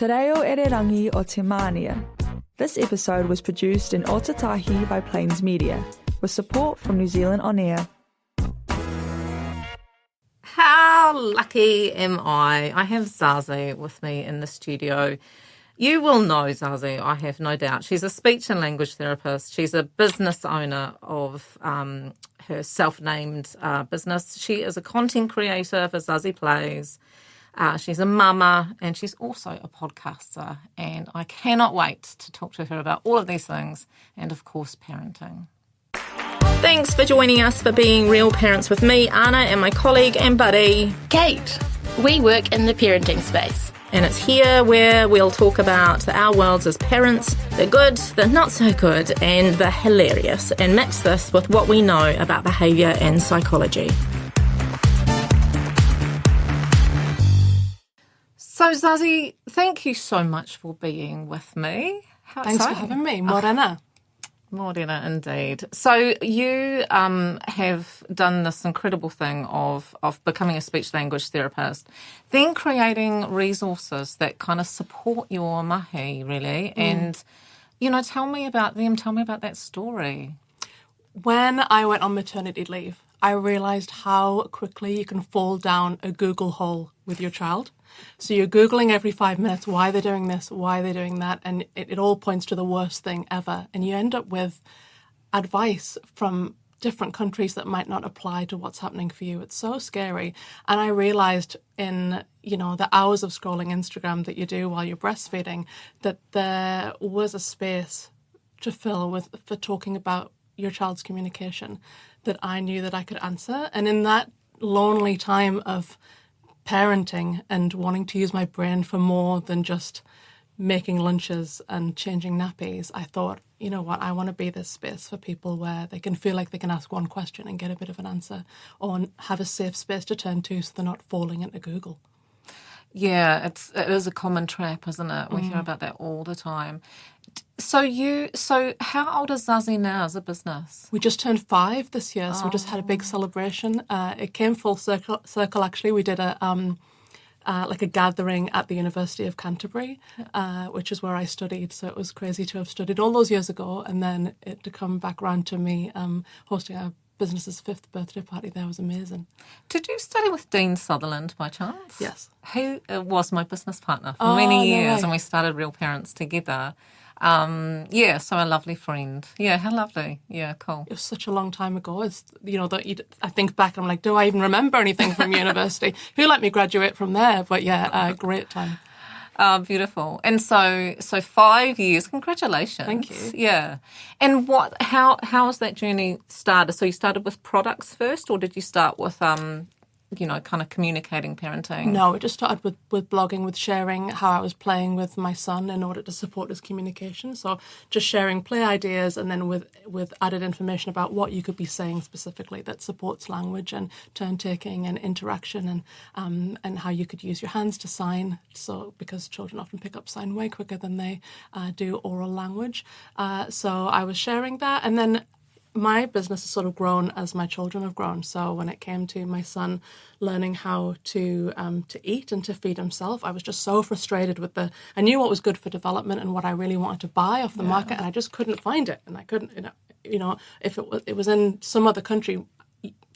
Te reo ererangi o Te Mānia. This episode was produced in Otatahi by Plains Media, with support from New Zealand On Air. How lucky am I? I have Zazi with me in the studio. You will know Zazi, I have no doubt. She's a speech and language therapist. She's a business owner of her self-named business. She is a content creator for Zazi Plays. She's a mama and she's also a podcaster. And I cannot wait to talk to her about all of these things and, of course, parenting. Thanks for joining us for Being Real Parents with me, Anna, and my colleague and buddy, Kate. We work in the parenting space. And it's here where we'll talk about our worlds as parents, the good, the not so good, and the hilarious, and mix this with what we know about behaviour and psychology. So, Zazi, thank you so much for being with me. Thanks for having me. Morena. Morena, indeed. So you have done this incredible thing of becoming a speech-language therapist, then creating resources that kind of support your mahi, really. And, you know, tell me about them. Tell me about that story. When I went on maternity leave, I realised how quickly you can fall down a Google hole with your child. So you're Googling every 5 minutes, why they're doing this, why they're doing that, and it all points to the worst thing ever. And you end up with advice from different countries that might not apply to what's happening for you. It's so scary. And I realised in, you know, the hours of scrolling Instagram that you do while you're breastfeeding, that there was a space to fill for talking about your child's communication that I knew that I could answer. And in that lonely time of parenting and wanting to use my brain for more than just making lunches and changing nappies, I thought, you know what, I want to be this space for people where they can feel like they can ask one question and get a bit of an answer, or have a safe space to turn to so they're not falling into Google. Yeah, it is a common trap, isn't it? We hear about that all the time. So how old is Zazi now as a business? We just turned 5 this year, so we just had a big celebration. It came full circle actually. We did a gathering at the University of Canterbury, which is where I studied. So it was crazy to have studied all those years ago, and then to come back round to me hosting our business's 5th birthday party there was amazing. Did you study with Dean Sutherland by chance? Yes. He was my business partner for many years, and we started Real Parents together. So a lovely friend. Yeah, how lovely. Yeah, cool. It was such a long time ago. It's, you know, I think back and I'm like, do I even remember anything from university? Who let me graduate from there? But yeah, great time. Beautiful. And so 5 years. Congratulations. Thank you. Yeah. And how has that journey started? So you started with products first, or did you start with kind of communicating parenting? No, it just started with blogging, with sharing how I was playing with my son in order to support his communication. So just sharing play ideas, and then with added information about what you could be saying specifically that supports language and turn taking and interaction, and how you could use your hands to sign. So because children often pick up sign way quicker than they do oral language. So I was sharing that, and then my business has sort of grown as my children have grown. So when it came to my son learning how to eat and to feed himself, I was just so frustrated with I knew what was good for development and what I really wanted to buy off the market, and I just couldn't find it. And I couldn't, if it was in some other country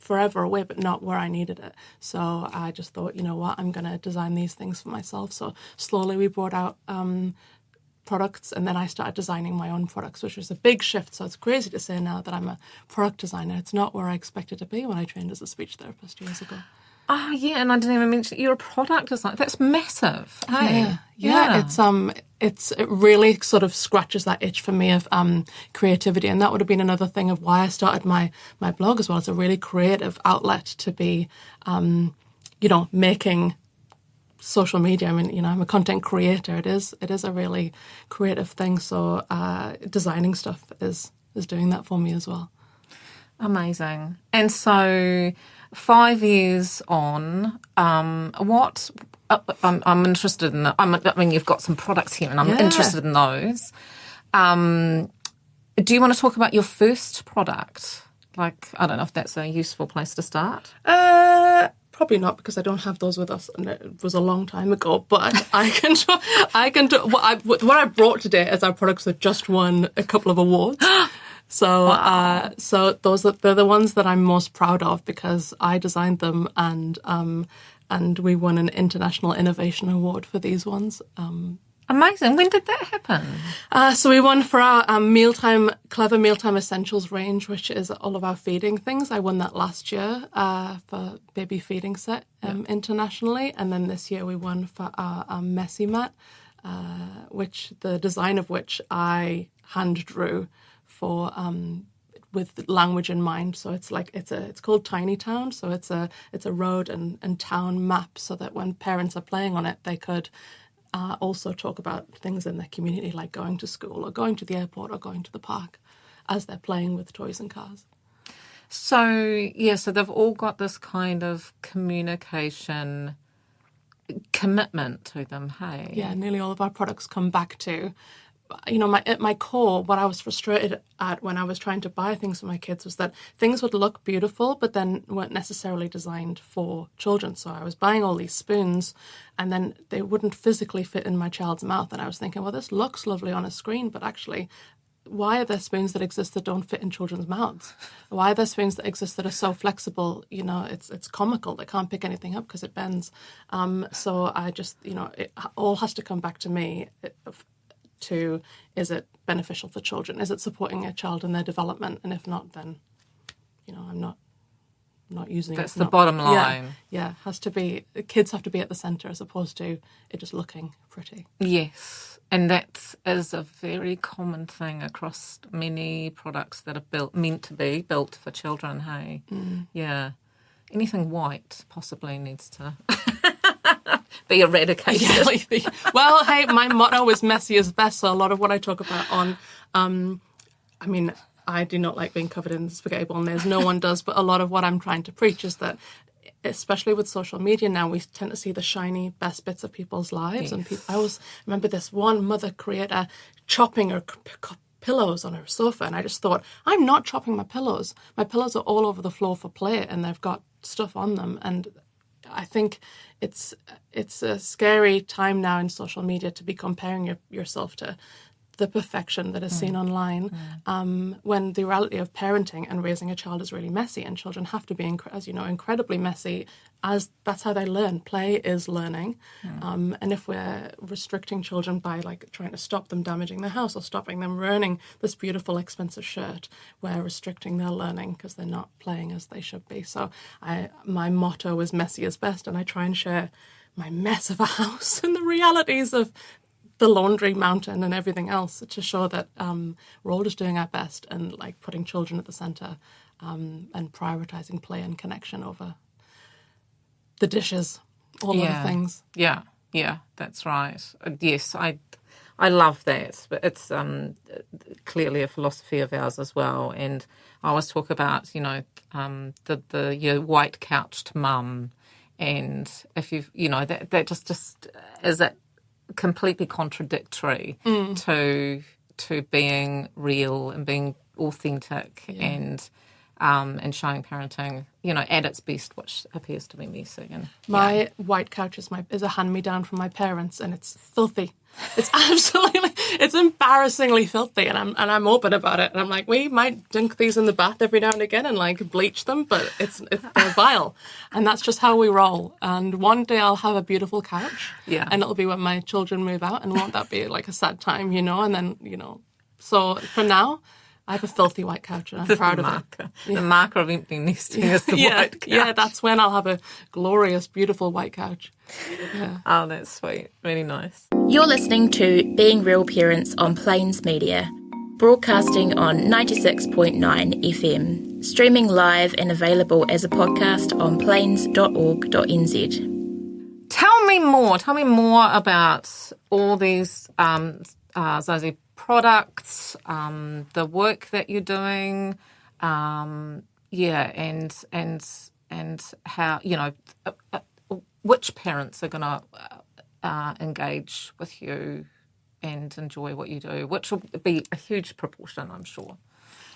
forever away, but not where I needed it. So I just thought, you know what, I'm going to design these things for myself. So slowly we brought out products, and then I started designing my own products, which was a big shift. So it's crazy to say now that I'm a product designer. It's not where I expected to be when I trained as a speech therapist years ago. Oh, yeah, and I didn't even mention you're a product designer. That's massive. Hey? Yeah. It really sort of scratches that itch for me of creativity, and that would have been another thing of why I started my blog as well. It's a really creative outlet to be, making social media. I mean, I'm a content creator. It is a really creative thing. So designing stuff is doing that for me as well. Amazing. And so 5 years on, what I'm interested in. You've got some products here, and I'm interested in those. Do you want to talk about your first product? Like, I don't know if that's a useful place to start. Probably not, because I don't have those with us, and it was a long time ago. But I can do what I brought today as our products that just won a couple of awards. So, Wow. so they're the ones that I'm most proud of, because I designed them, and we won an International Innovation Award for these ones. Amazing. When did that happen? So we won for our Clever Mealtime Essentials range, which is all of our feeding things. I won that last year for baby feeding set internationally. And then this year we won for our Messy Mat, which the design of which I hand drew for with language in mind. So it's called Tiny Town. So it's a road and town map, so that when parents are playing on it, they could also talk about things in their community, like going to school or going to the airport or going to the park, as they're playing with toys and cars. So they've all got this kind of communication commitment to them, hey? Yeah, nearly all of our products come back to, at my core, what I was frustrated at when I was trying to buy things for my kids was that things would look beautiful, but then weren't necessarily designed for children. So I was buying all these spoons, and then they wouldn't physically fit in my child's mouth. And I was thinking, well, this looks lovely on a screen, but actually, why are there spoons that exist that don't fit in children's mouths? Why are there spoons that exist that are so flexible? It's comical. They can't pick anything up because it bends. So I just, it all has to come back to me. To, is it beneficial for children? Is it supporting a child in their development? And if not, then, I'm not using it. That's the bottom line. Yeah, has to be, kids have to be at the centre as opposed to it just looking pretty. Yes, and that is a very common thing across many products that are meant to be built for children, hey? Yeah. Anything white possibly needs to be eradicated. Yeah. Well, hey, my motto is messy is best, so a lot of what I talk about on, I do not like being covered in spaghetti bolognese. No one does, but a lot of what I'm trying to preach is that, especially with social media now, we tend to see the shiny best bits of people's lives. Yes. And I always remember this one mother creator chopping her pillows on her sofa, and I just thought, I'm not chopping my pillows. My pillows are all over the floor for play, and they've got stuff on them. And I think it's a scary time now in social media to be comparing yourself to the perfection that is seen online, when the reality of parenting and raising a child is really messy, and children have to be, incredibly messy, as that's how they learn. Play is learning. And if we're restricting children by trying to stop them damaging their house or stopping them ruining this beautiful, expensive shirt, we're restricting their learning because they're not playing as they should be. So my motto is messy is best, and I try and share my mess of a house and the realities of the laundry mountain and everything else, to show that we're all just doing our best, and putting children at the centre, and prioritising play and connection over the dishes, all other things. Yeah, that's right. Yes, I love that. But it's clearly a philosophy of ours as well. And I always talk about, the your white couched mum, and if you've, that just is it completely contradictory to being real and being authentic and showing parenting, at its best, which appears to be messy. And my white couch is a hand-me-down from my parents, and it's filthy. It's absolutely, it's embarrassingly filthy, and I'm open about it. And I'm like, we might dunk these in the bath every now and again and bleach them, but they're vile, and that's just how we roll. And one day I'll have a beautiful couch, and it'll be when my children move out, and won't that be a sad time, And then so for now, I have a filthy white couch, and I'm proud of it. The marker of empty nesting is the white couch. Yeah, that's when I'll have a glorious, beautiful white couch. Yeah. Oh, that's sweet. Really nice. You're listening to Being Real Parents on Plains Media, broadcasting on 96.9 FM, streaming live and available as a podcast on plains.org.nz. Tell me more about all these Zazi products, the work that you're doing, and how, which parents are going to engage with you and enjoy what you do, which will be a huge proportion, I'm sure.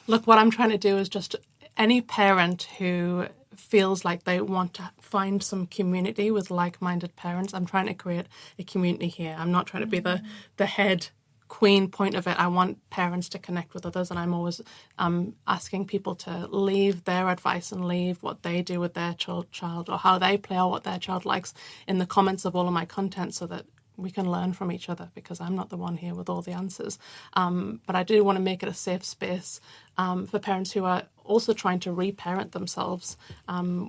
Look, what I'm trying to do is just any parent who feels like they want to find some community with like-minded parents. I'm trying to create a community here. I'm not trying to be the head queen point of it. I want parents to connect with others, and I'm always asking people to leave their advice and leave what they do with their child or how they play or what their child likes in the comments of all of my content, so that we can learn from each other, because I'm not the one here with all the answers. But I do want to make it a safe space for parents who are also trying to reparent themselves.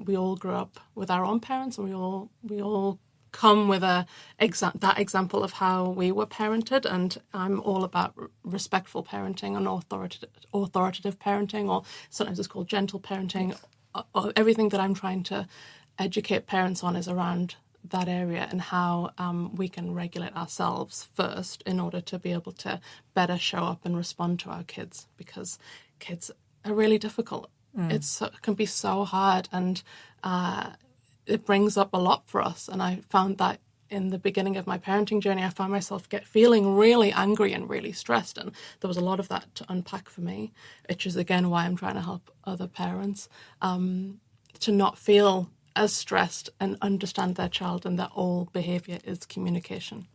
We all grew up with our own parents, and we all come with that example of how we were parented, and I'm all about respectful parenting and authoritative parenting, or sometimes it's called gentle parenting. Everything that I'm trying to educate parents on is around that area, and how we can regulate ourselves first in order to be able to better show up and respond to our kids, because kids are really difficult. It can be so hard, and it brings up a lot for us. And I found that in the beginning of my parenting journey, I found myself feeling really angry and really stressed, and there was a lot of that to unpack for me, which is again why I'm trying to help other parents to not feel as stressed and understand their child, and that all behaviour is communication.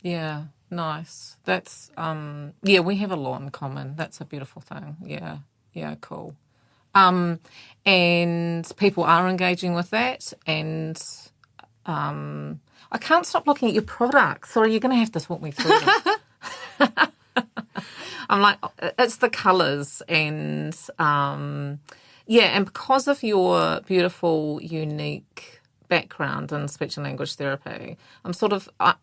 Yeah, nice. That's, we have a lot in common. That's a beautiful thing. Yeah, cool. And people are engaging with that, and I can't stop looking at your products. Sorry, you're going to have to talk me through them. I'm like, it's the colours, and and because of your beautiful, unique background in speech and language therapy,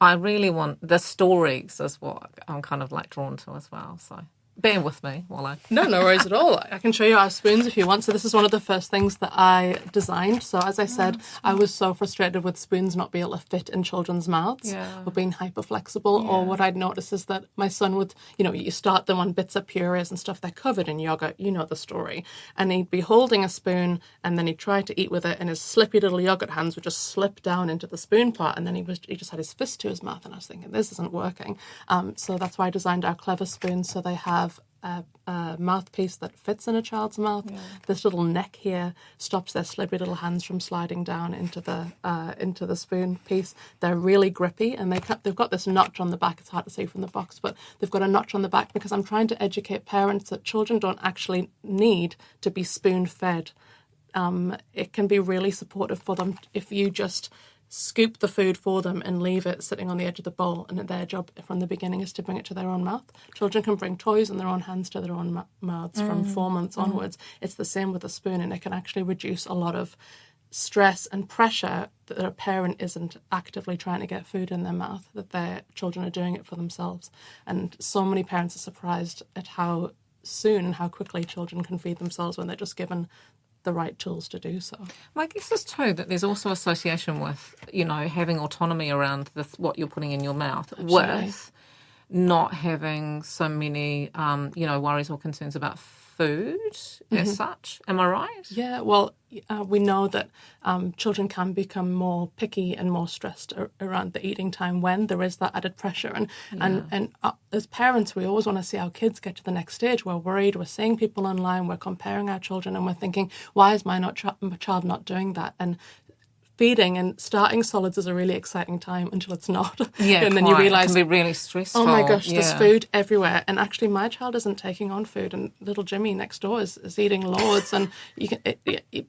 I really want the stories is what I'm kind of like drawn to as well. So bear with me while I... No worries at all. I can show you our spoons if you want. So this is one of the first things that I designed. So as I said, I was so frustrated with spoons not being able to fit in children's mouths or being hyper flexible. Or what I'd noticed is that my son would, you start them on bits of purees and stuff. They're covered in yogurt. You know the story. And he'd be holding a spoon, and then he'd try to eat with it, and his slippy little yogurt hands would just slip down into the spoon part. And then he just had his fist to his mouth. And I was thinking, this isn't working. So that's why I designed our clever spoons. So they have a mouthpiece that fits in a child's mouth. This little neck here stops their slippery little hands from sliding down into the spoon piece. They're really grippy, and they've got this notch on the back. It's hard to see from the box, but they've got a notch on the back because I'm trying to educate parents that children don't actually need to be spoon-fed. It can be really supportive for them if you just scoop the food for them and leave it sitting on the edge of the bowl, and their job from the beginning is to bring it to their own mouth. Children can bring toys in their own hands to their own mouths from 4 months onwards. It's the same with a spoon, and it can actually reduce a lot of stress and pressure that a parent isn't actively trying to get food in their mouth, that their children are doing it for themselves. And so many parents are surprised at how soon and how quickly children can feed themselves when they're just given the right tools to do so. My guess is too that there's also association with, having autonomy around what you're putting in your mouth with not having so many, worries or concerns about food as such. Am I right? Yeah, well, we know that children can become more picky and more stressed around the eating time when there is that added pressure. And as parents, we always want to see our kids get to the next stage. We're worried, we're seeing people online, we're comparing our children, and we're thinking, why is my child not doing that? And feeding and starting solids is a really exciting time until it's not. Yeah, and then you realise it can be really stressful. Oh my gosh, there's food everywhere. And actually my child isn't taking on food, and little Jimmy next door is eating loads. And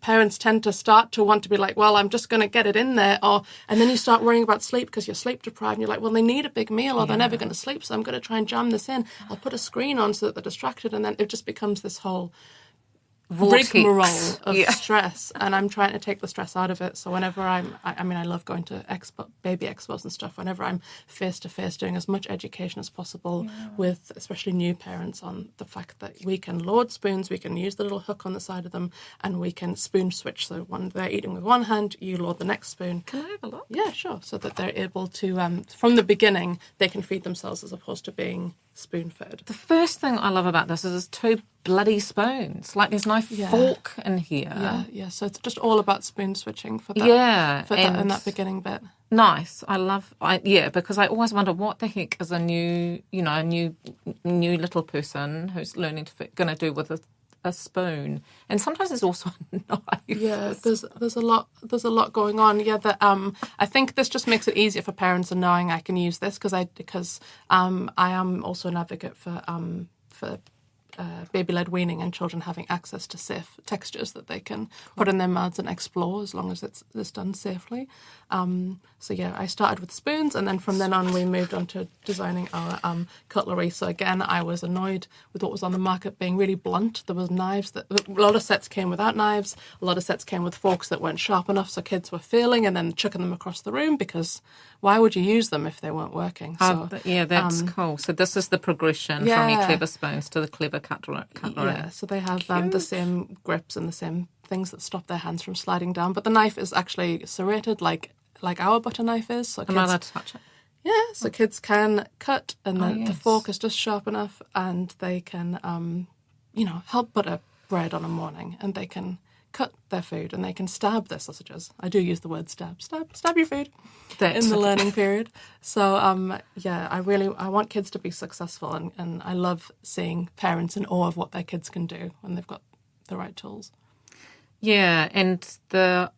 parents tend to start to want to be like, well, I'm just going to get it in there. And then you start worrying about sleep because you're sleep deprived, and you're like, well, they need a big meal or they're never going to sleep, so I'm going to try and jam this in. I'll put a screen on so that they're distracted, and then it just becomes this whole rigmarole of stress, and I'm trying to take the stress out of it. So whenever I love going to baby expos and stuff. Whenever I'm face to face, doing as much education as possible with especially new parents on the fact that we can load spoons, we can use the little hook on the side of them, and we can spoon switch. So when they're eating with one hand, you load the next spoon. Can I have a look? Yeah, sure. So that they're able to, from the beginning, they can feed themselves as opposed to being spoon-fed. The first thing I love about this is there's two bloody spoons. Like there's no fork in here. Yeah. So it's just all about spoon switching for that. In that beginning bit. Nice. Because I always wonder what the heck is a new little person who's learning to going to do with a spoon, and sometimes there's also a knife. Yeah, there's a lot going on. Yeah, I think this just makes it easier for parents in knowing I can use this because I am also an advocate for baby-led weaning and children having access to safe textures that they can put in their mouths and explore as long as it's done safely. So yeah, I started with spoons, and then from then on we moved on to designing our cutlery. So again, I was annoyed with what was on the market being really blunt. There was knives a lot of sets came without knives. A lot of sets came with forks that weren't sharp enough, so kids were failing and then chucking them across the room because why would you use them if they weren't working? So yeah, that's cool. So this is the progression from your clever spoons to the clever cutlery. Yeah, so they have the same grips and the same things that stop their hands from sliding down. But the knife is actually serrated like our butter knife is. So I'm not allowed to touch it. Yeah, so kids can cut, and then the fork is just sharp enough, and they can, help butter bread on a morning, and they can cut their food, and they can stab their sausages. I do use the word stab your food in the learning period. So, I want kids to be successful, and I love seeing parents in awe of what their kids can do when they've got the right tools. Yeah, and the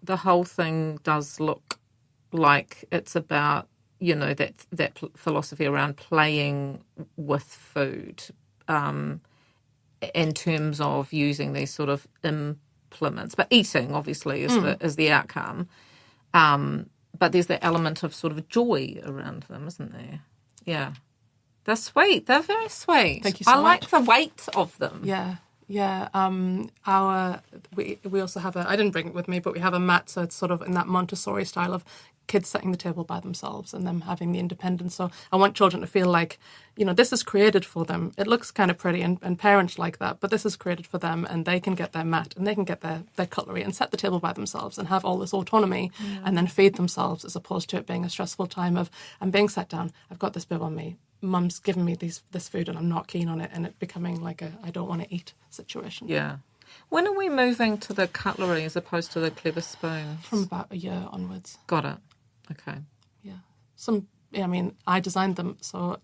whole thing does look like it's about, that philosophy around playing with food in terms of using these sort of implements. But eating, obviously, is the outcome. But there's the element of sort of joy around them, isn't there? Yeah. They're sweet. They're very sweet. Thank you so much. I like the weight of them. Yeah. Yeah, we also have I didn't bring it with me, but we have a mat, so it's sort of in that Montessori style of kids setting the table by themselves and them having the independence. So I want children to feel like, this is created for them. It looks kind of pretty, and parents like that, but this is created for them, and they can get their mat and they can get their cutlery and set the table by themselves and have all this autonomy and then feed themselves, as opposed to it being a stressful time of, I'm being sat down, I've got this bib on me, Mum's given me this food and I'm not keen on it, and it becoming like a I don't want to eat situation. Yeah. When are we moving to the cutlery as opposed to the clever spoons? From about a year onwards. Got it. Okay. Yeah. I designed them, so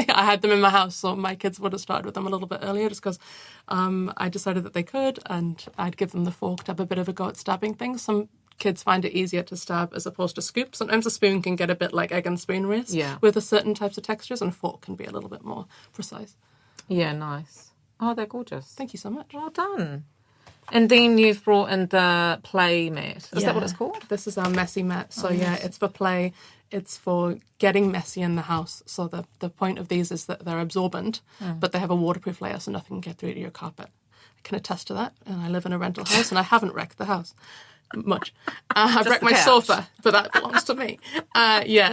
I had them in my house, so my kids would have started with them a little bit earlier just because I decided that they could, and I'd give them the fork to have a bit of a go at stabbing things. Some kids find it easier to stab as opposed to scoop. Sometimes a spoon can get a bit like egg and spoon race with a certain types of textures, and a fork can be a little bit more precise. Yeah, nice. Oh, they're gorgeous. Thank you so much. Well done. And then you've brought in the play mat. Is that what it's called? This is our messy mat. So it's for play. It's for getting messy in the house. So the point of these is that they're absorbent, but they have a waterproof layer so nothing can get through to your carpet. I can attest to that. And I live in a rental house, and I haven't wrecked the house much. I've wrecked my sofa, but that belongs to me.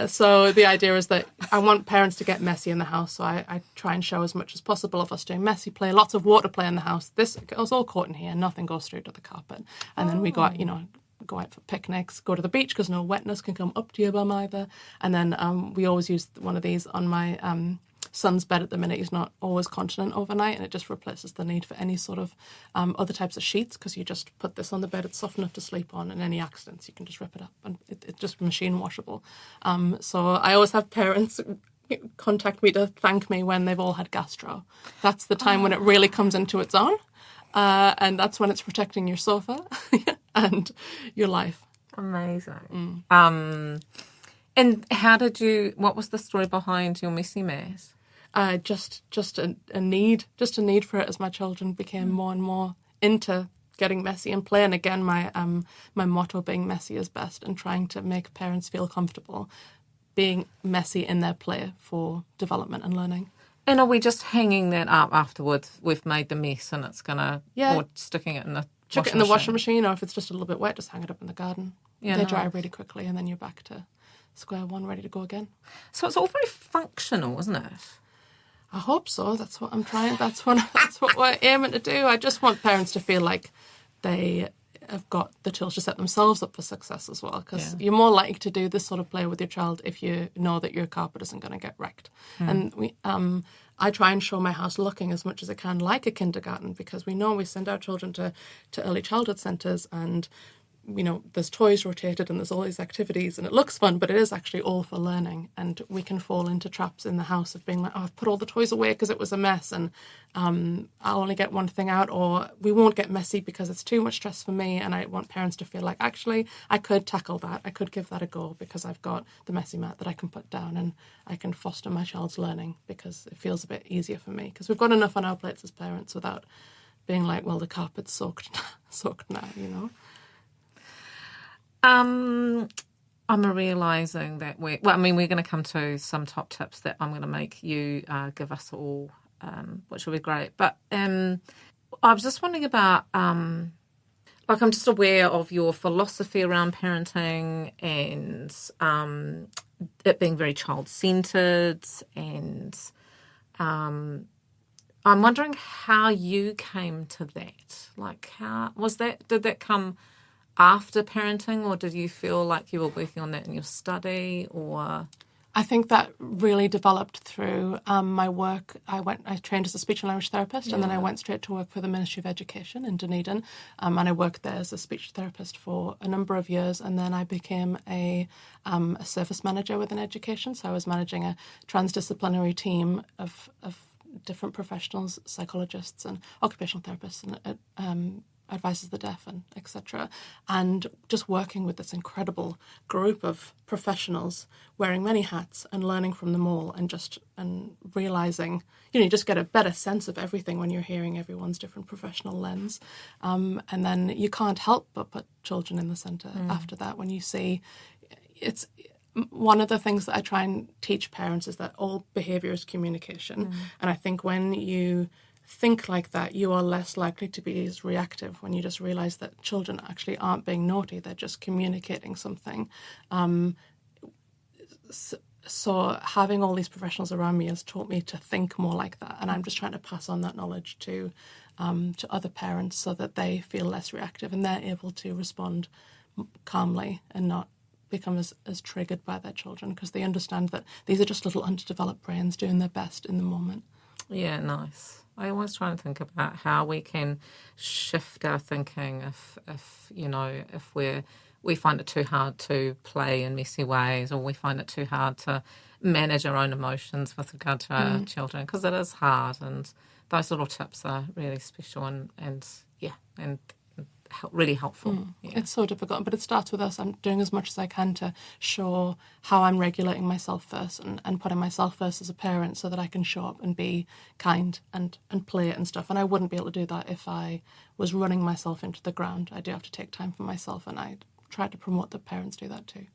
So the idea is that I want parents to get messy in the house, so I try and show as much as possible of us doing messy play, lots of water play in the house. This is all caught in here, nothing goes through to the carpet. And then we go out, go out for picnics, go to the beach because no wetness can come up to your bum either. And then we always use one of these on my son's bed at the minute. He's not always continent overnight, and it just replaces the need for any sort of other types of sheets, because you just put this on the bed, it's soft enough to sleep on, and any accidents you can just rip it up, and it's just machine washable. So I always have parents contact me to thank me when they've all had gastro. That's the time when it really comes into its own, and that's when it's protecting your sofa and your life. Amazing. And what was the story behind your messy mat? Just a need for it as my children became more and more into getting messy and play. And again, my motto being messy is best, and trying to make parents feel comfortable being messy in their play for development and learning. And are we just hanging that up afterwards? We've made the mess and it's or sticking it in the chuck it in the washing machine, or if it's just a little bit wet, just hang it up in the garden. Yeah, they dry really quickly, and then you're back to square one, ready to go again. So it's all very functional, isn't it? I hope so. That's what I'm trying. That's what we're aiming to do. I just want parents to feel like they have got the tools to set themselves up for success as well, because you're more likely to do this sort of play with your child if you know that your carpet isn't going to get wrecked. And I try and show my house looking as much as I can like a kindergarten, because we know we send our children to early childhood centres, and there's toys rotated and there's all these activities and it looks fun, but it is actually all for learning. And we can fall into traps in the house of being like, oh, I've put all the toys away because it was a mess and I'll only get one thing out, or we won't get messy because it's too much stress for me. And I want parents to feel like, actually, I could tackle that. I could give that a go because I've got the messy mat that I can put down and I can foster my child's learning because it feels a bit easier for me. Because we've got enough on our plates as parents without being like, well, the carpet's soaked now, I'm realising that we're going to come to some top tips that I'm going to make you give us all, which will be great. But I was just wondering about, I'm just aware of your philosophy around parenting and it being very child-centred, and I'm wondering how you came to that. Like, did that come after parenting, or did you feel like you were working on that in your study, or? I think that really developed through my work. I trained as a speech and language therapist, and then I went straight to work for the Ministry of Education in Dunedin, and I worked there as a speech therapist for a number of years, and then I became a service manager within education. So I was managing a transdisciplinary team of different professionals, psychologists and occupational therapists and advisors of the deaf and etc. And just working with this incredible group of professionals wearing many hats and learning from them all and realising, you just get a better sense of everything when you're hearing everyone's different professional lens. And then you can't help but put children in the centre after that when you see it's... One of the things that I try and teach parents is that all behaviour is communication. And I think when you think like that, you are less likely to be as reactive when you just realise that children actually aren't being naughty, they're just communicating something. So having all these professionals around me has taught me to think more like that, and I'm just trying to pass on that knowledge to other parents so that they feel less reactive and they're able to respond calmly and not become as triggered by their children, because they understand that these are just little underdeveloped brains doing their best in the moment. Yeah, nice. I always try and think about how we can shift our thinking if we find it too hard to play in messy ways, or we find it too hard to manage our own emotions with regard to our children, because it is hard, and those little tips are really special and really helpful. Yeah. It's so difficult, but it starts with us. I'm doing as much as I can to show how I'm regulating myself first and putting myself first as a parent so that I can show up and be kind and play and stuff. And I wouldn't be able to do that if I was running myself into the ground. I do have to take time for myself, and I try to promote that parents do that too.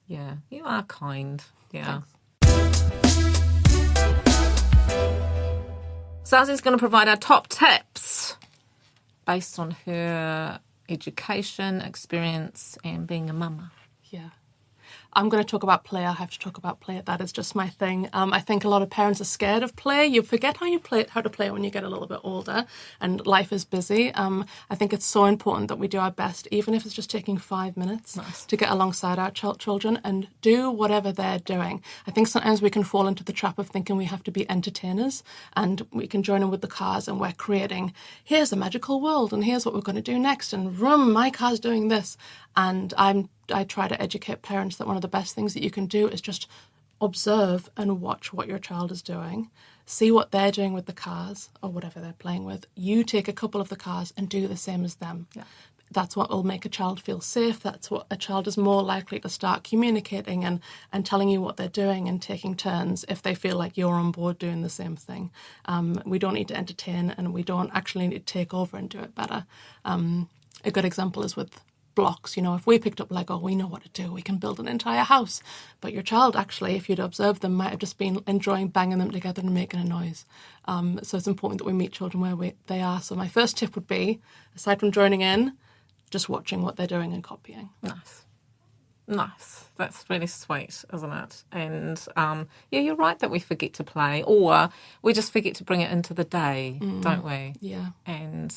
Yeah, you are kind. Yeah. Zazi's going to provide our top tips based on her education, experience, and being a mama. Yeah. I'm going to talk about play. I have to talk about play. That is just my thing. I think a lot of parents are scared of play. You forget how to play when you get a little bit older and life is busy. I think it's so important that we do our best, even if it's just taking 5 minutes to get alongside our children and do whatever they're doing. I think sometimes we can fall into the trap of thinking we have to be entertainers, and we can join in with the cars and we're creating, here's a magical world and here's what we're going to do next, and my car's doing this. And I try to educate parents that one of the best things that you can do is just observe and watch what your child is doing. See what they're doing with the cars or whatever they're playing with. You take a couple of the cars and do the same as them. Yeah. That's what will make a child feel safe. That's what a child is more likely to start communicating and telling you what they're doing and taking turns if they feel like you're on board doing the same thing. We don't need to entertain, and we don't actually need to take over and do it better. A good example is with blocks. If we picked up Lego, we know what to do. We can build an entire house. But your child, actually, if you'd observed them, might have just been enjoying banging them together and making a noise. So it's important that we meet children where they are. So my first tip would be, aside from joining in, just watching what they're doing and copying. Nice. That's really sweet, isn't it? And you're right that we forget to play, or we just forget to bring it into the day, don't we? Yeah. And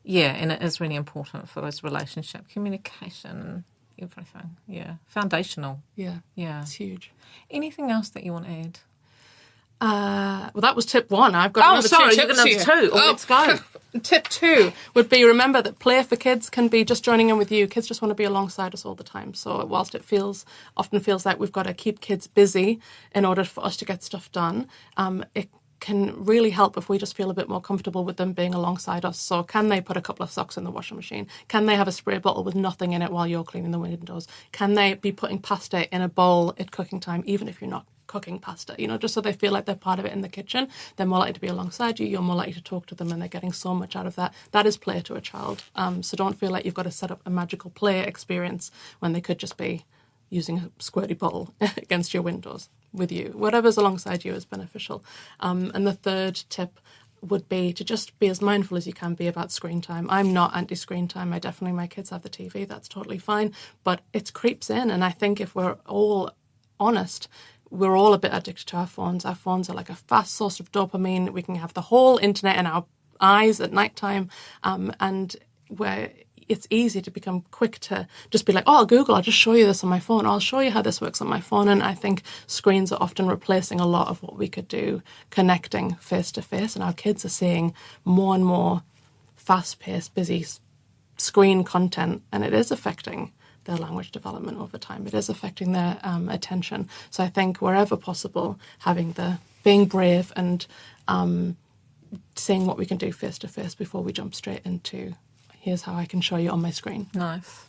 and it is really important for those relationship, communication, everything. Yeah, foundational. Yeah, it's huge. Anything else that you want to add? Well, that was tip 1. I've got another 2 tips here. Let's go. Tip 2 would be, remember that play for kids can be just joining in with you. Kids just want to be alongside us all the time. So whilst it often feels like we've got to keep kids busy in order for us to get stuff done, it can really help if we just feel a bit more comfortable with them being alongside us. So can they put a couple of socks in the washing machine? Can they have a spray bottle with nothing in it while you're cleaning the windows? Can they be putting pasta in a bowl at cooking time, even if you're not cooking pasta, just so they feel like they're part of it in the kitchen? They're more likely to be alongside you, you're more likely to talk to them, and they're getting so much out of that. That is play to a child. So don't feel like you've got to set up a magical play experience when they could just be using a squirty bottle against your windows with you. Whatever's alongside you is beneficial. And the third tip would be to just be as mindful as you can be about screen time. I'm not anti-screen time. My kids have the TV. That's totally fine. But it creeps in. And I think if we're all honest, we're all a bit addicted to our phones. Our phones are like a fast source of dopamine. We can have the whole internet in our eyes at nighttime, and where it's easy to become quick to just be like, oh, Google, I'll just show you this on my phone. I'll show you how this works on my phone. And I think screens are often replacing a lot of what we could do connecting face-to-face. And our kids are seeing more and more fast-paced, busy screen content, and it is affecting their language development over time. It is affecting their attention. So I think wherever possible, being brave and seeing what we can do face to face before we jump straight into, here's how I can show you on my screen. Nice.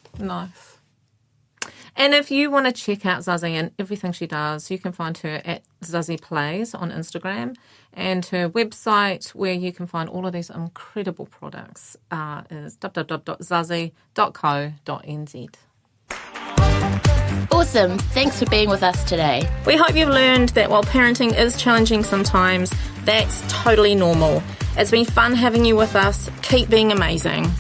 And if you want to check out Zazi and everything she does, you can find her at Zazi Plays on Instagram, and her website where you can find all of these incredible products is www.zazi.co.nz. Awesome. Thanks for being with us today. We hope you've learned that while parenting is challenging sometimes, that's totally normal. It's been fun having you with us. Keep being amazing.